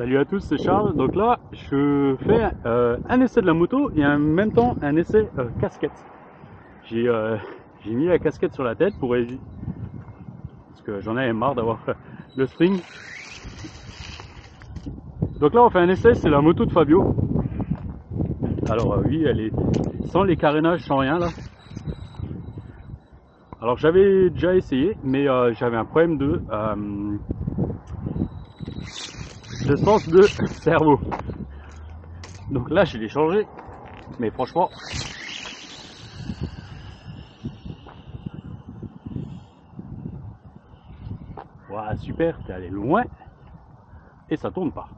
Salut à tous, c'est Charles. Donc là, je fais un essai de la moto et en même temps un essai casquette. J'ai mis la casquette sur la tête pour éviter, parce que j'en avais marre d'avoir le string. Donc là, on fait un essai, c'est la moto de Fabio. Alors oui, elle est sans les carénages, sans rien là. Alors j'avais déjà essayé, mais j'avais un problème de sens de cerveau. Donc là, je l'ai changé, mais franchement, voilà, super, t'es allé loin et ça tourne pas.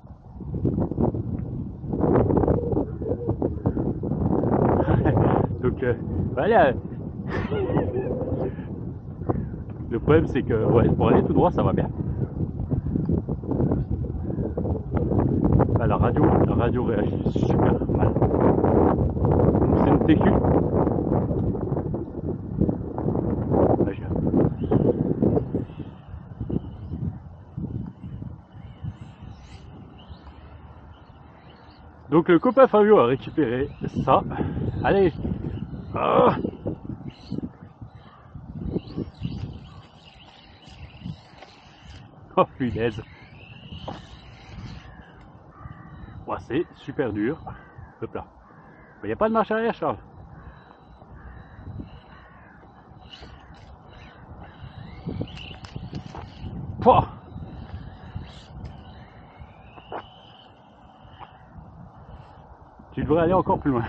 Donc voilà. Le problème c'est que ouais, pour aller tout droit ça va bien. Bah, la radio réagit super mal. C'est une TQ. Là, donc le copain Fabio a récupéré ça. Allez. Ah, oh punaise. Ouais, c'est super dur. Hop là. Il n'y a pas de marche arrière, Charles. Pouah. Tu devrais aller encore plus loin.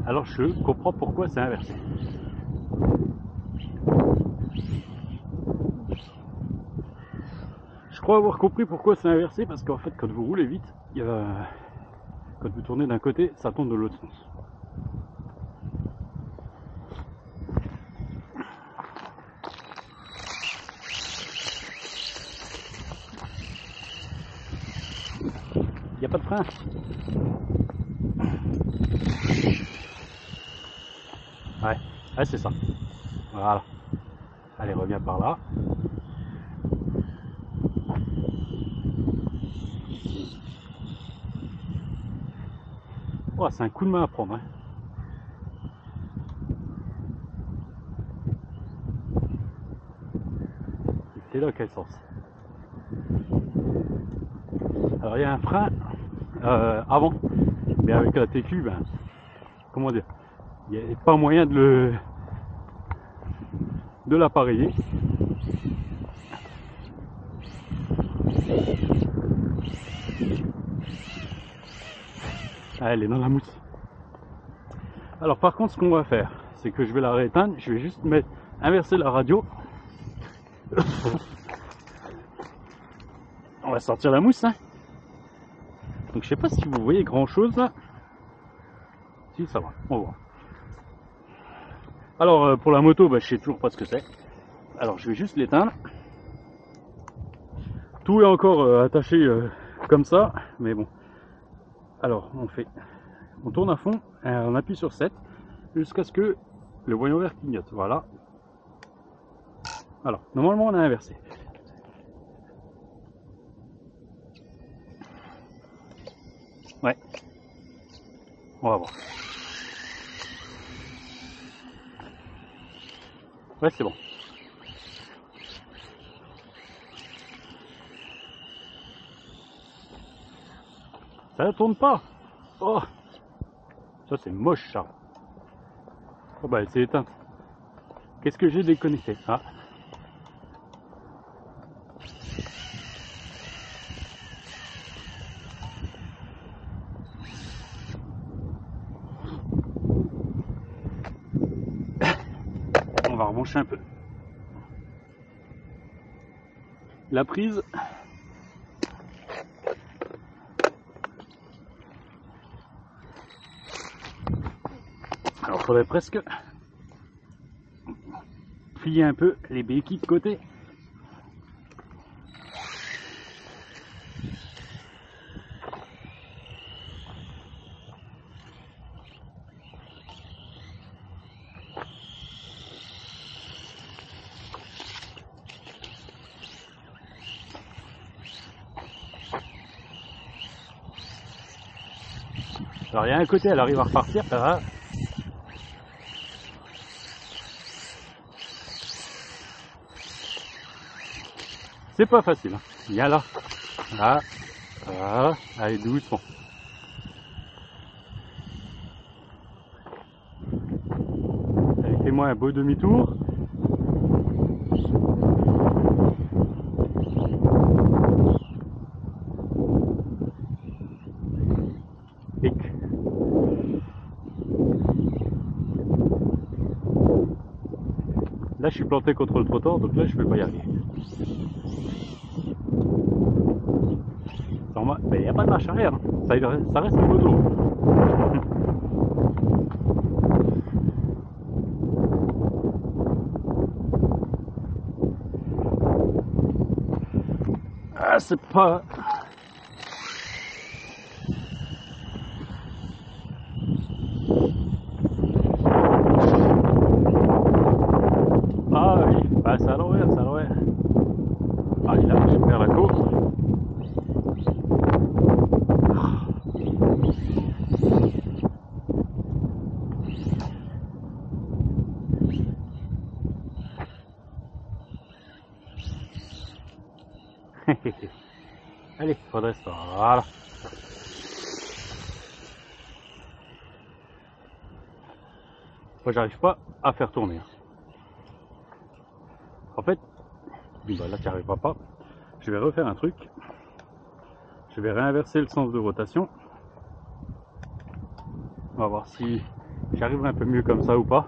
Alors je comprends pourquoi c'est inversé. Je crois avoir compris pourquoi c'est inversé, parce qu'en fait quand vous roulez vite, quand vous tournez d'un côté, ça tourne de l'autre sens. Il n'y a pas de frein. Ouais, c'est ça. Voilà. Allez, reviens par là. Oh, c'est un coup de main à prendre. Hein. C'est là quel sens. Alors il y a un frein avant, mais avec la TQ, ben, comment dire, il n'y a pas moyen de l'appareiller. Ah, elle est dans la mousse. Alors par contre, ce qu'on va faire, c'est que je vais la rééteindre, je vais juste inverser la radio. On va sortir la mousse. Hein. Donc je sais pas si vous voyez grand chose là. Si, ça va, on va voir. Alors pour la moto, bah, je sais toujours pas ce que c'est. Alors je vais juste l'éteindre. Tout est encore attaché comme ça, mais bon. Alors on tourne à fond, on appuie sur 7 jusqu'à ce que le voyant vert clignote. Voilà. Alors normalement on a inversé. Ouais. On va voir. Ouais, c'est bon. Ça ne tourne pas. Oh, ça c'est moche ça. Oh bah elle s'est éteinte. Qu'est-ce que j'ai déconnecté? Ah. On va rebrancher un peu. La prise. Alors il faudrait presque plier un peu les béquilles de côté. Alors il y a un côté, elle arrive à repartir, ça va. C'est pas facile. Hein. Viens là. Là. Voilà. Allez, doucement. Allez, fais-moi un beau demi-tour. Et là, je suis planté contre le trottoir, donc là, je peux pas y aller. Mais il n'y a pas de marche arrière. Ça reste une moto. Ah, c'est pas... Ah oui, bah, c'est à l'envers, c'est à l'envers. Ah, il a je perds la course. Allez, redresse, voilà. Moi, j'arrive pas à faire tourner. En fait, bah là, tu n'y arriveras pas. Je vais refaire un truc. Je vais réinverser le sens de rotation. On va voir si j'arriverai un peu mieux comme ça ou pas.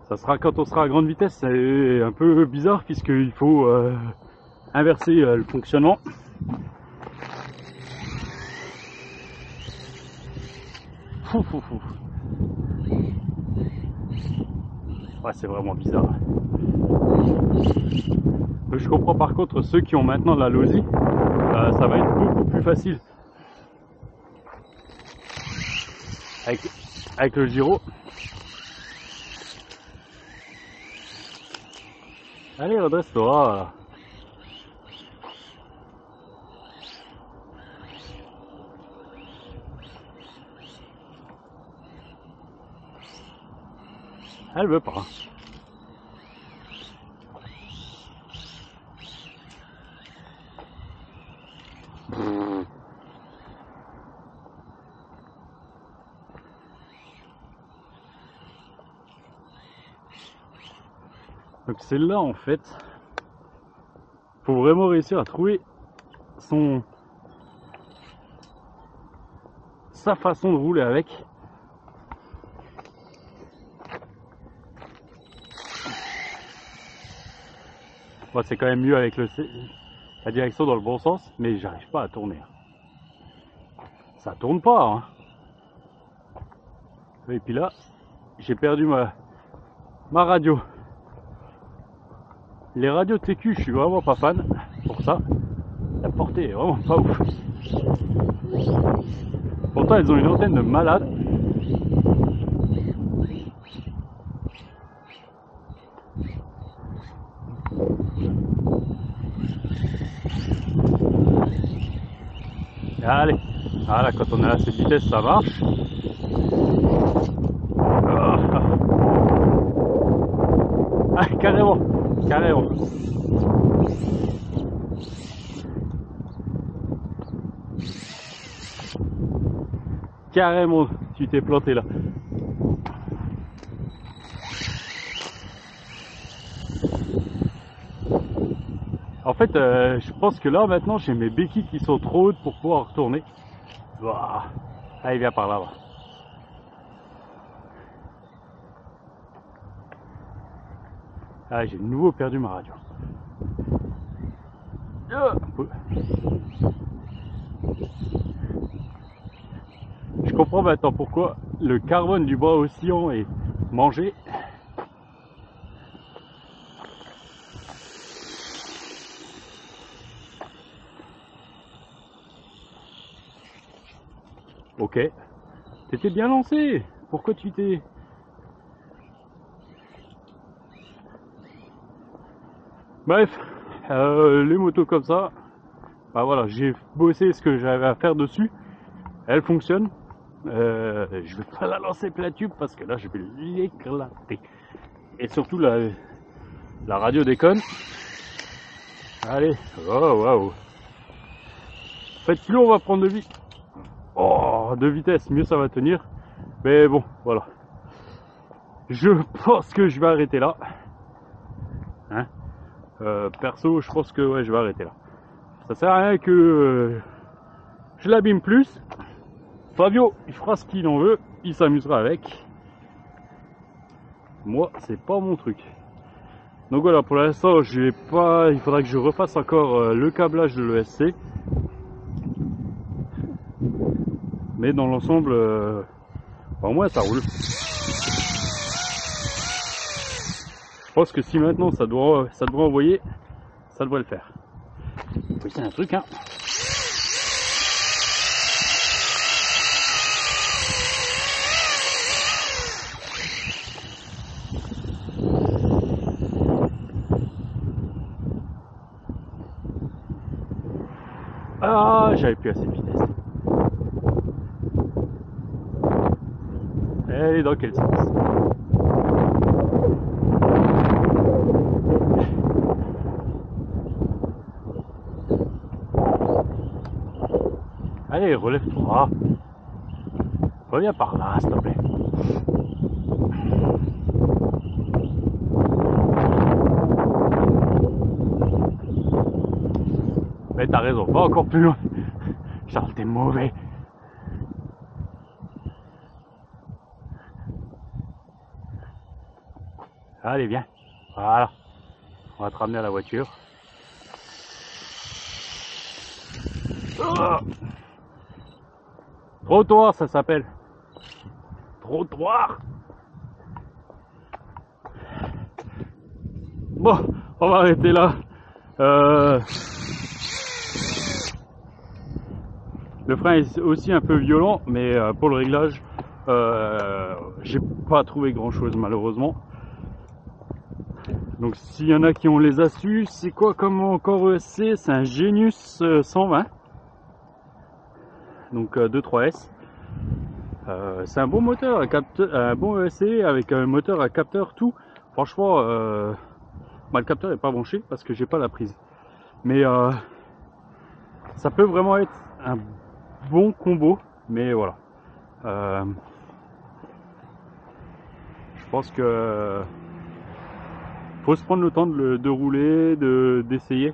Ça sera quand on sera à grande vitesse, c'est un peu bizarre puisqu'il faut inverser le fonctionnement. Ouais, c'est vraiment bizarre. Je comprends par contre ceux qui ont maintenant de la losie, ça va être beaucoup plus facile avec le gyro. Allez, redresse-toi. Elle veut pas. Donc c'est là en fait, faut vraiment réussir à trouver sa façon de rouler avec. Bon, c'est quand même mieux avec la direction dans le bon sens, mais j'arrive pas à tourner. Ça tourne pas. Hein. Et puis là, j'ai perdu ma radio. Les radios TQ, je suis vraiment pas fan pour ça. La portée est vraiment pas ouf. Pourtant, elles ont une antenne de malade. Allez, voilà, quand on est à cette vitesse, ça marche. Ah, carrément, carrément. Carrément, tu t'es planté là. En fait, je pense que là maintenant j'ai mes béquilles qui sont trop hautes pour pouvoir retourner. Ouah. Allez, viens par là. Ah, j'ai de nouveau perdu ma radio. Je comprends maintenant pourquoi le carbone du bois oscillant est mangé. Ok, t'étais bien lancé. Pourquoi tu t'es... Bref, les motos comme ça, bah voilà, j'ai bossé ce que j'avais à faire dessus. Elles fonctionnent. Je vais pas la lancer plein tube parce que là je vais l'éclater. Et surtout la radio déconne. Allez, oh waouh. En fait, plus on va prendre de vie, oh, de vitesse, mieux ça va tenir. Mais bon, voilà. Je pense que je vais arrêter là. Hein, perso, je pense que ouais, je vais arrêter là. Ça sert à rien que je l'abîme plus. Fabio, il fera ce qu'il en veut, il s'amusera avec. Moi, c'est pas mon truc. Donc voilà, pour l'instant, je vais pas. Il faudra que je refasse encore le câblage de l'ESC. Mais dans l'ensemble, au moins ça roule. Je pense que si maintenant ça devrait envoyer, ça devrait le faire. Oui, c'est un truc, hein. Ah, j'avais plus assez de vitesse. Elle est dans quel sens? Allez, relève-toi. Reviens par là, s'il te plaît. Mais t'as raison, pas encore plus loin. Charles, t'es mauvais. Allez, viens. Voilà. On va te ramener à la voiture. Oh, trottoir, ça s'appelle. Trottoir. Bon, on va arrêter là. Le frein est aussi un peu violent, mais pour le réglage, j'ai pas trouvé grand chose malheureusement. Donc s'il y en a qui ont les astuces, c'est quoi comme encore ESC? C'est un Genius 120. Donc 2.3S. C'est un bon moteur, un bon ESC avec un moteur à capteur, tout. Franchement, bah, le capteur n'est pas branché parce que j'ai pas la prise. Mais ça peut vraiment être un bon combo. Mais voilà. Je pense que faut se prendre le temps de rouler, d'essayer.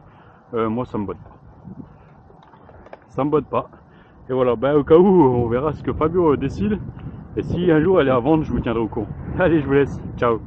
Moi, ça me botte pas. Ça me botte pas. Et voilà, ben, au cas où, on verra ce que Fabio décide. Et si un jour elle est à vendre, je vous tiendrai au courant. Allez, je vous laisse. Ciao.